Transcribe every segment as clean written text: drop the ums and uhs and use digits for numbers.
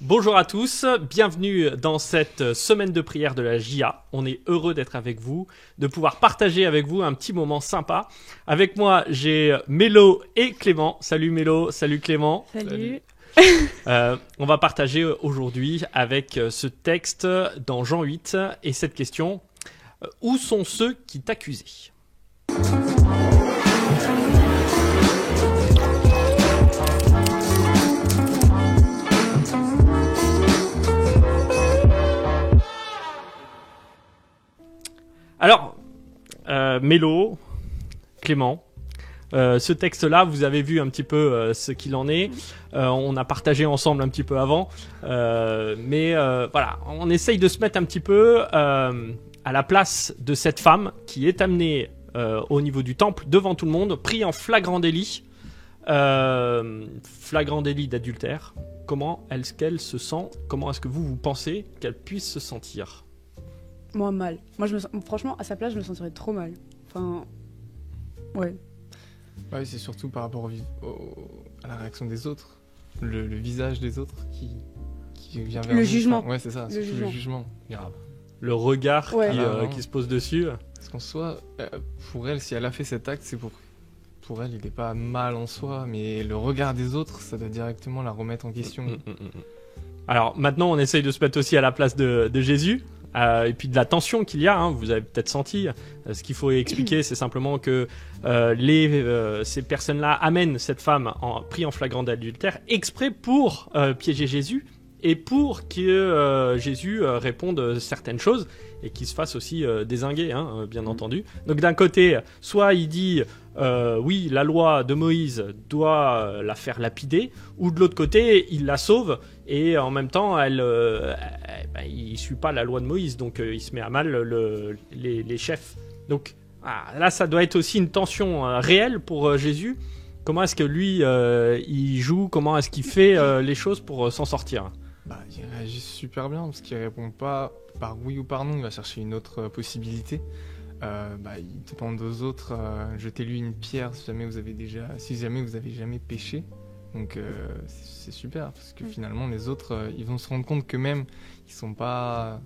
Bonjour à tous, bienvenue dans cette semaine de prière de la JA. On est heureux d'être avec vous, de pouvoir partager avec vous un petit moment sympa. Avec moi, j'ai Mélo et Clément. Salut Mélo, salut Clément. Salut. On va partager aujourd'hui avec ce texte dans Jean 8 et cette question. Où sont ceux qui t'accusaient ? Alors, Mélo, Clément, ce texte-là, vous avez vu un petit peu ce qu'il en est. On a partagé ensemble un petit peu avant. Mais voilà, on essaye de se mettre un petit peu à la place de cette femme qui est amenée au niveau du temple devant tout le monde, pris en flagrant délit. Flagrant délit d'adultère. Comment est-ce qu'elle se sent ? Comment est-ce que vous pensez qu'elle puisse se sentir ? Moi, mal. Moi, franchement, à sa place, je me sentirais trop mal. Enfin, ouais. Ouais, c'est surtout par rapport à la réaction des autres, le visage des autres qui vient vers Le nous. jugement. Enfin, ouais, c'est ça, le jugement. Grave. Le regard Ouais. qui se pose dessus. Parce qu'en soi, pour elle, si elle a fait cet acte, c'est pour elle, il n'est pas mal en soi, mais le regard des autres, ça doit directement la remettre en question. Alors maintenant, on essaye de se mettre aussi à la place de Jésus. Et puis de la tension qu'il y a, hein, vous avez peut-être senti. Ce qu'il faut expliquer, c'est simplement que ces personnes-là amènent cette femme pris en flagrant d'adultère exprès pour piéger Jésus et pour que Jésus réponde certaines choses et qu'il se fasse aussi dézinguer, hein, bien entendu. Donc d'un côté, soit il dit oui, la loi de Moïse doit la faire lapider, ou de l'autre côté, il la sauve et en même temps, il suit pas la loi de Moïse, donc il se met à mal les chefs. Donc là, ça doit être aussi une tension réelle pour Jésus. Comment est-ce que lui, il joue ? Comment est-ce qu'il fait les choses pour s'en sortir ? Il réagit super bien parce qu'il répond pas par oui ou par non, il va chercher une autre possibilité. Il demande aux autres, jetez-lui une pierre si jamais vous avez jamais péché. Donc c'est super parce que finalement les autres ils vont se rendre compte que même ils sont pas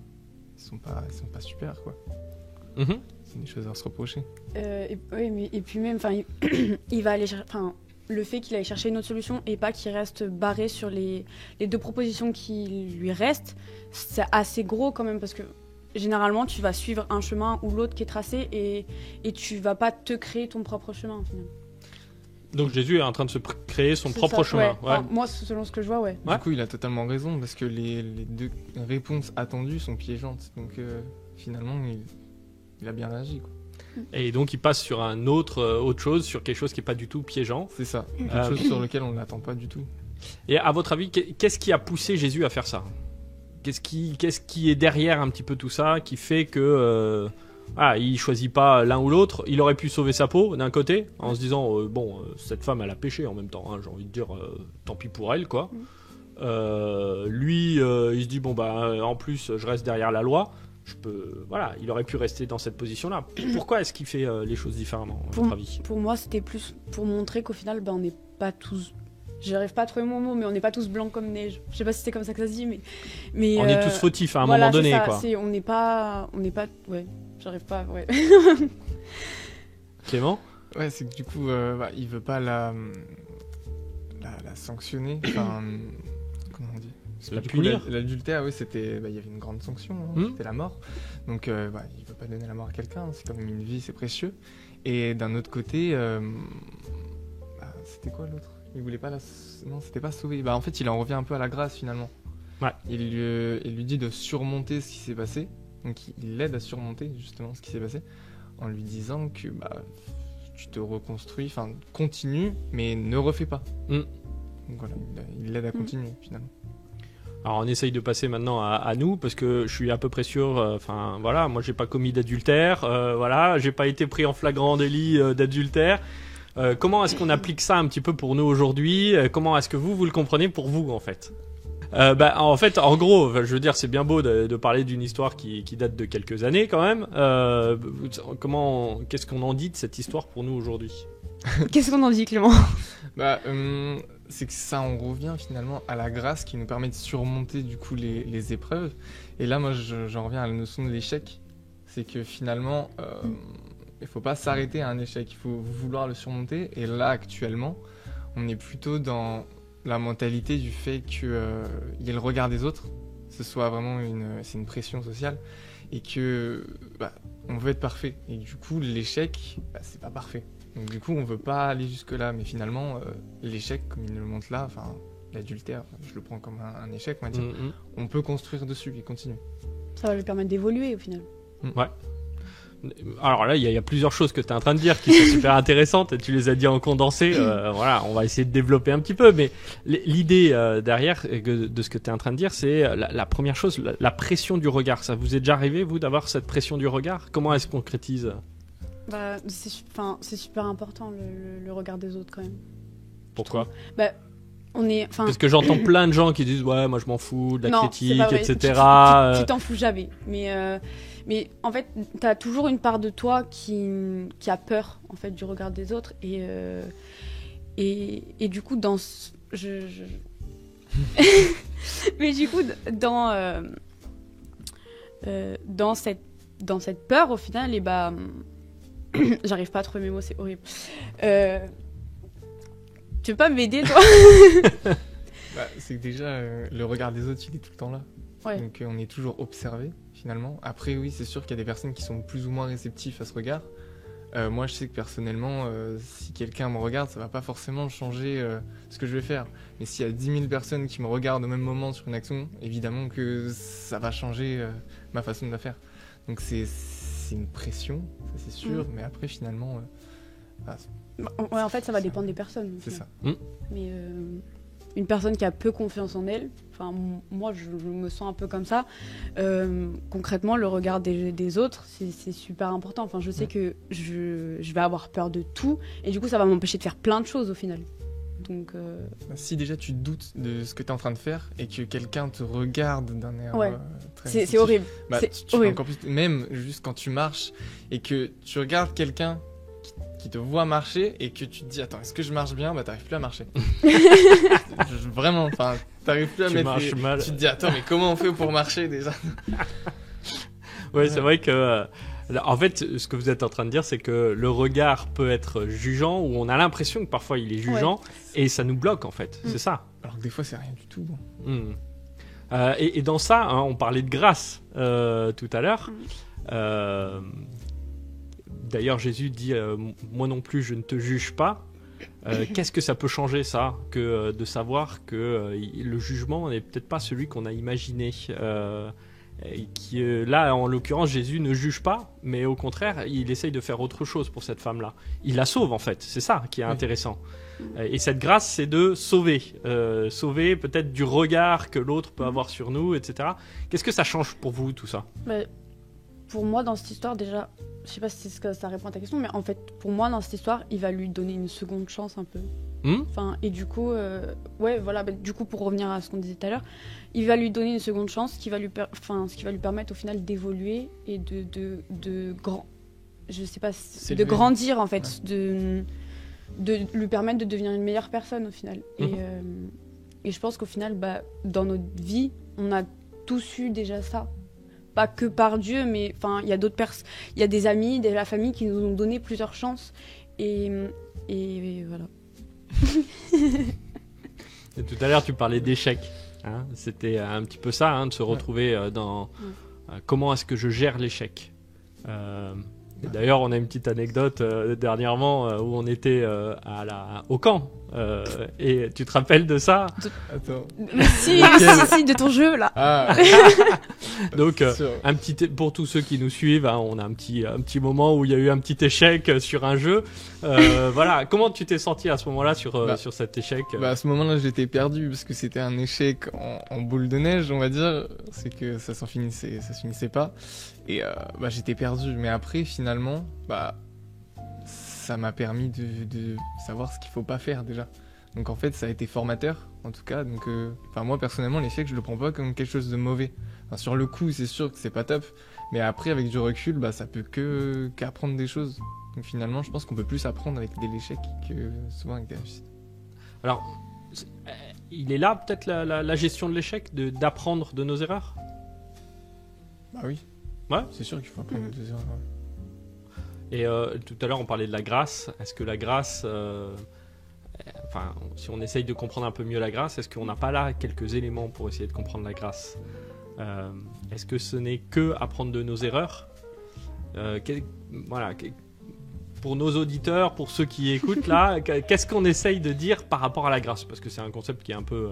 super quoi. Mm-hmm. C'est des choses à se reprocher. Et puis même, il va aller chercher. Le fait qu'il aille chercher une autre solution et pas qu'il reste barré sur les deux propositions qui lui restent, c'est assez gros quand même parce que généralement tu vas suivre un chemin ou l'autre qui est tracé et tu vas pas te créer ton propre chemin finalement. Donc Jésus est en train de se créer son propre chemin. Ouais. Enfin, moi, selon ce que je vois, ouais. Du coup, il a totalement raison parce que les deux réponses attendues sont piégeantes. Donc finalement, il a bien réagi, quoi. Et donc il passe sur autre chose, sur quelque chose qui n'est pas du tout piégeant. C'est ça, quelque chose sur lequel on ne l'attend pas du tout. Et à votre avis, qu'est-ce qui a poussé Jésus à faire ça ? Qu'est-ce qui est derrière un petit peu tout ça, qui fait que il choisit pas l'un ou l'autre ? Il aurait pu sauver sa peau d'un côté, en se disant cette femme elle a péché en même temps, hein, j'ai envie de dire tant pis pour elle quoi. Lui il se dit en plus je reste derrière la loi. Il aurait pu rester dans cette position-là. Pourquoi est-ce qu'il fait les choses différemment, à votre avis ? Pour moi, c'était plus pour montrer qu'au final, on n'est pas tous... J'arrive pas à trouver mon mot, mais on n'est pas tous blancs comme neige. Je sais pas si c'est comme ça que ça se dit, mais on est tous fautifs à un moment donné, quoi. On n'est pas... Ouais, j'arrive pas... Ouais. Clément ? Ouais, c'est que du coup, il veut pas la sanctionner. Enfin, comment on dit ? La punir. L'adultère, oui, c'était, il y avait une grande sanction, hein, c'était la mort. Donc, il veut pas donner la mort à quelqu'un, c'est quand même une vie, c'est précieux. Et d'un autre côté, c'était quoi l'autre ? Il voulait pas non, c'était pas sauver. En fait, il en revient un peu à la grâce finalement. Ouais. Il lui dit de surmonter ce qui s'est passé. Donc, il l'aide à surmonter justement ce qui s'est passé, en lui disant que tu te reconstruis, enfin, continue, mais ne refais pas. Donc voilà, il l'aide à continuer finalement. Alors on essaye de passer maintenant à nous parce que je suis à peu près sûr, moi j'ai pas commis d'adultère, j'ai pas été pris en flagrant délit d'adultère. Comment est-ce qu'on applique ça un petit peu pour nous aujourd'hui ? Comment est-ce que vous le comprenez pour vous en fait ? En fait, en gros, enfin, je veux dire, c'est bien beau de parler d'une histoire qui date de quelques années quand même. Qu'est-ce qu'on en dit de cette histoire pour nous aujourd'hui? Qu'est-ce qu'on en dit, Clément? C'est que ça, on revient finalement à la grâce qui nous permet de surmonter du coup les épreuves. Et là, moi, j'en reviens à la notion de l'échec. C'est que finalement, il faut pas s'arrêter à un échec, il faut vouloir le surmonter. Et là, actuellement, on est plutôt dans la mentalité du fait qu'il y ait le regard des autres, ce soit vraiment c'est une pression sociale, et que on veut être parfait. Et du coup, l'échec, c'est pas parfait. Donc du coup, on veut pas aller jusque-là. Mais finalement, l'échec, comme il le montre là, enfin, l'adultère, je le prends comme un échec, on va dire, on peut construire dessus et continuer. Ça va lui permettre d'évoluer au final. Ouais. Alors là, il y a plusieurs choses que tu es en train de dire qui sont super intéressantes et tu les as dit en condensé. Voilà, on va essayer de développer un petit peu. Mais l'idée derrière de ce que tu es en train de dire, c'est la première chose, la pression du regard. Ça vous est déjà arrivé, vous, d'avoir cette pression du regard? Comment elle se concrétise? C'est super important, le regard des autres quand même. Pourquoi? Parce que j'entends plein de gens qui disent ouais, moi je m'en fous de la critique, etc. Tu t'en fous jamais. Mais en fait, t'as toujours une part de toi qui a peur en fait du regard des autres et du coup mais du coup dans cette peur au final j'arrive pas à trouver mes mots, c'est horrible. Tu veux pas m'aider, toi? C'est que déjà, le regard des autres, il est tout le temps là. Ouais. Donc on est toujours observé, finalement. Après, oui, c'est sûr qu'il y a des personnes qui sont plus ou moins réceptives à ce regard. Moi, je sais que personnellement, si quelqu'un me regarde, ça va pas forcément changer ce que je vais faire. Mais s'il y a 10 000 personnes qui me regardent au même moment sur une action, évidemment que ça va changer ma façon de la faire. Donc c'est une pression, ça c'est sûr. Mais après, finalement... en fait, ça va dépendre des personnes. C'est ça. Mais une personne qui a peu confiance en elle, enfin moi je me sens un peu comme ça. Concrètement, le regard des autres, c'est super important. Enfin, je sais que je vais avoir peur de tout, et du coup, ça va m'empêcher de faire plein de choses au final. Donc, si déjà tu doutes de ce que tu es en train de faire et que quelqu'un te regarde d'un air très c'est horrible. Tu horrible. Encore plus, même juste quand tu marches et que tu regardes quelqu'un qui te voit marcher et que tu te dis attends, est-ce que je marche bien? T'arrives plus à marcher. Vraiment, enfin, t'arrives plus à tu mettre mal. Tu te dis attends, mais comment on fait pour marcher déjà? Ouais, c'est vrai que en fait, ce que vous êtes en train de dire, c'est que le regard peut être jugeant, ou on a l'impression que parfois il est jugeant, et ça nous bloque en fait. C'est ça. Alors que des fois c'est rien du tout. Et dans ça, hein, on parlait de grâce tout à l'heure. D'ailleurs, Jésus dit moi non plus, je ne te juge pas. Qu'est-ce que ça peut changer, ça, que de savoir que le jugement n'est peut-être pas celui qu'on a imaginé, et là, en l'occurrence, Jésus ne juge pas, mais au contraire, il essaye de faire autre chose pour cette femme-là. Il la sauve, en fait. C'est ça qui est intéressant. Et cette grâce, c'est de sauver. Sauver peut-être du regard que l'autre peut avoir sur nous, etc. Qu'est-ce que ça change pour vous, tout ça? Pour moi, dans cette histoire, déjà, je sais pas si ça répond à ta question, mais en fait, pour moi, dans cette histoire, il va lui donner une seconde chance un peu. Enfin, et du coup, du coup, pour revenir à ce qu'on disait tout à l'heure, il va lui donner une seconde chance, ce qui va lui permettre au final d'évoluer et de grandir en fait, de lui permettre de devenir une meilleure personne au final. Et je pense qu'au final, dans notre vie, on a tous eu déjà ça. Pas que par Dieu, mais enfin, il y a d'autres personnes, il y a des amis, de la famille qui nous ont donné plusieurs chances. Et voilà. Et tout à l'heure, tu parlais d'échec. Hein, c'était un petit peu ça, hein, de se retrouver dans comment est-ce que je gère l'échec. Et d'ailleurs, on a une petite anecdote dernièrement où on était au camp. Et tu te rappelles de ça? Attends. Si, de ton jeu là. Donc, pour tous ceux qui nous suivent, hein, on a un petit moment où il y a eu un petit échec sur un jeu. Voilà. Comment tu t'es senti à ce moment-là sur cet échec? À ce moment-là, j'étais perdu parce que c'était un échec en boule de neige, on va dire. C'est que ça se finissait pas. Et j'étais perdu. Mais après, finalement, ça m'a permis de savoir ce qu'il faut pas faire déjà. Donc en fait, ça a été formateur en tout cas. Donc, moi, personnellement, l'échec, je le prends pas comme quelque chose de mauvais. Enfin, sur le coup, c'est sûr que c'est pas top. Mais après, avec du recul, ça peut qu'apprendre des choses. Donc finalement, je pense qu'on peut plus apprendre avec de l'échec que souvent avec des réussites. Alors, il est là peut-être la gestion de l'échec, d'apprendre de nos erreurs. Bah oui. Ouais. C'est sûr qu'il faut apprendre des erreurs. Et tout à l'heure, on parlait de la grâce. Est-ce que la grâce, si on essaye de comprendre un peu mieux la grâce, est-ce qu'on n'a pas là quelques éléments pour essayer de comprendre la grâce ? Est-ce que ce n'est que apprendre de nos erreurs ? Pour nos auditeurs, pour ceux qui écoutent là, qu'est-ce qu'on essaye de dire par rapport à la grâce ? Parce que c'est un concept qui est un peu,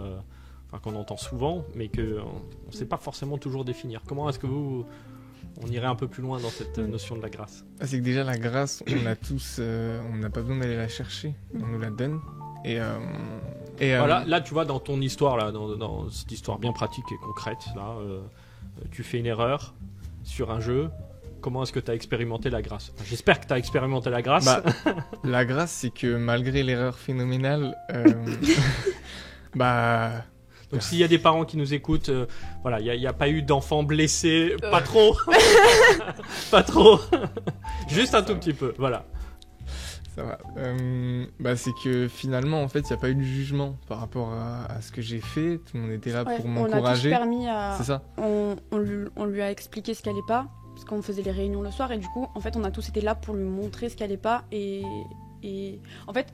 qu'on entend souvent, mais qu'on ne sait pas forcément toujours définir. Comment est-ce que on irait un peu plus loin dans cette notion de la grâce ? C'est que déjà la grâce, on l'a tous, on n'a pas besoin d'aller la chercher, on nous la donne. Là, tu vois, dans ton histoire, là, dans cette histoire bien pratique et concrète, là, tu fais une erreur sur un jeu. Comment est-ce que tu as expérimenté la grâce ? J'espère que tu as expérimenté la grâce. La grâce, c'est que malgré l'erreur phénoménale, Donc s'il y a des parents qui nous écoutent, il n'y a pas eu d'enfants blessés, pas trop. Pas trop. Juste un tout petit peu, voilà. Ça va. C'est que finalement, en fait, il n'y a pas eu de jugement par rapport à ce que j'ai fait. Tout le monde était là pour m'encourager. On a tous permis à... C'est ça. On lui a expliqué ce qui n'allait pas, parce qu'on faisait les réunions le soir, et du coup, en fait, on a tous été là pour lui montrer ce qui n'allait pas. Et en fait,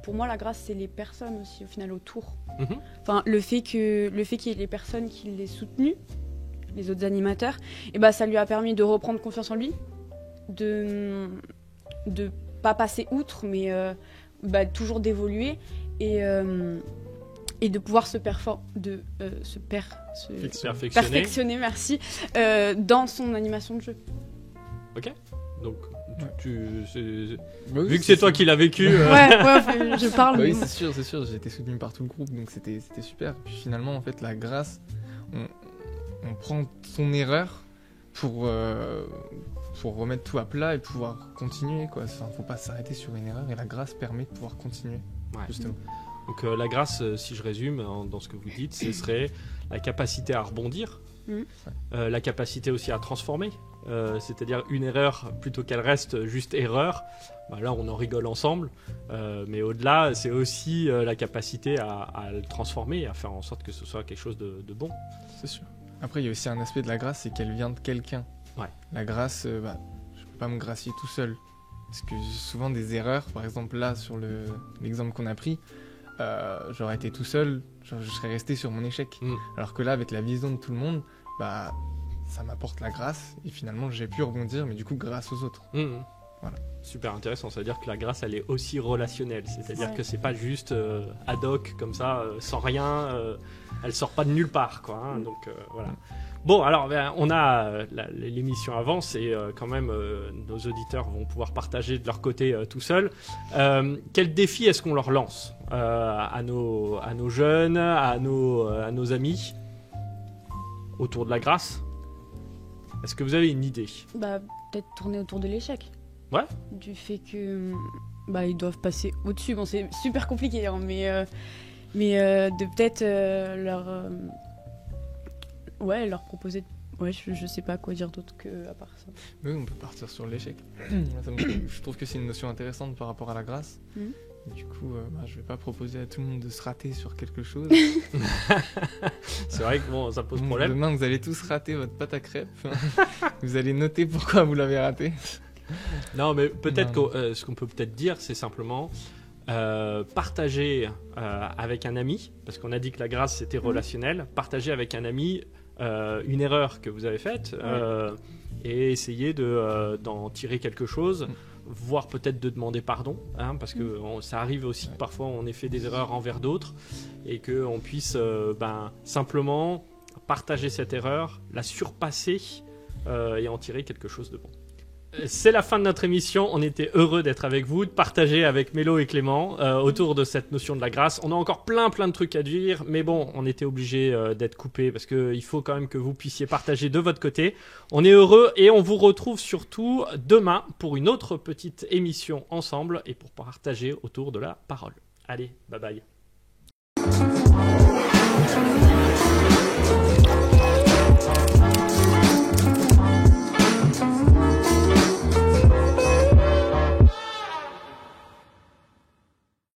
pour moi, la grâce, c'est les personnes aussi, au final, autour. Mm-hmm. Enfin, le fait qu'il y ait les personnes qui l'aient soutenu, les autres animateurs, et ça lui a permis de reprendre confiance en lui, de pas passer outre, mais toujours d'évoluer et de pouvoir se perfectionner, merci, dans son animation de jeu. Ok. Donc, vu que c'est toi qui l'as vécu. Je parle. Oui, c'est sûr, j'ai été soutenu par tout le groupe, donc c'était super. Puis finalement, en fait, la grâce, on prend son erreur pour remettre tout à plat et pouvoir continuer, quoi. Faut pas s'arrêter sur une erreur, et la grâce permet de pouvoir continuer, justement. Donc la grâce, si je résume dans ce que vous dites, ce serait la capacité à rebondir, la capacité aussi à transformer, c'est-à-dire une erreur, plutôt qu'elle reste juste erreur, là on en rigole ensemble, mais au-delà, c'est aussi la capacité à le transformer et à faire en sorte que ce soit quelque chose de bon. C'est sûr. Après, il y a aussi un aspect de la grâce, c'est qu'elle vient de quelqu'un. Ouais. La grâce, je peux pas me gracier tout seul. Parce que souvent des erreurs, par exemple là, sur l'exemple qu'on a pris, j'aurais été tout seul, je serais resté sur mon échec. Alors que là, avec la vision de tout le monde, ça m'apporte la grâce, et finalement j'ai pu rebondir, mais du coup grâce aux autres. Voilà. Super intéressant, ça veut dire que la grâce, elle est aussi relationnelle, c'est-à-dire que c'est pas juste ad hoc comme ça, sans rien, elle sort pas de nulle part, quoi. Donc voilà. Bon, alors on a l'émission avance, et quand même nos auditeurs vont pouvoir partager de leur côté tout seuls. Quel défi est-ce qu'on leur lance à nos jeunes, à nos amis autour de la grâce ? Est-ce que vous avez une idée ? Peut-être tourner autour de l'échec. Ouais. Du fait que ils doivent passer au-dessus. Bon, c'est super compliqué, hein, mais de peut-être leur proposer. Ouais, je sais pas quoi dire d'autre que à part ça. Oui, on peut partir sur l'échec. Je trouve que c'est une notion intéressante par rapport à la grâce. Et du coup, je vais pas proposer à tout le monde de se rater sur quelque chose. C'est vrai que ça pose problème. Demain, vous allez tous rater votre pâte à crêpes. Vous allez noter pourquoi vous l'avez raté. Non, mais peut-être que ce qu'on peut peut-être dire, c'est simplement partager avec un ami, parce qu'on a dit que la grâce c'était relationnel, partager avec un ami une erreur que vous avez faite et essayer d'en tirer quelque chose, voire peut-être de demander pardon, parce que ça arrive aussi que parfois on ait fait des erreurs envers d'autres, et qu'on puisse simplement partager cette erreur, la surpasser et en tirer quelque chose de bon. C'est la fin de notre émission, on était heureux d'être avec vous, de partager avec Mélo et Clément autour de cette notion de la grâce. On a encore plein de trucs à dire, mais bon, on était obligé d'être coupé parce qu'il faut quand même que vous puissiez partager de votre côté. On est heureux et on vous retrouve surtout demain pour une autre petite émission ensemble et pour partager autour de la parole. Allez, bye bye.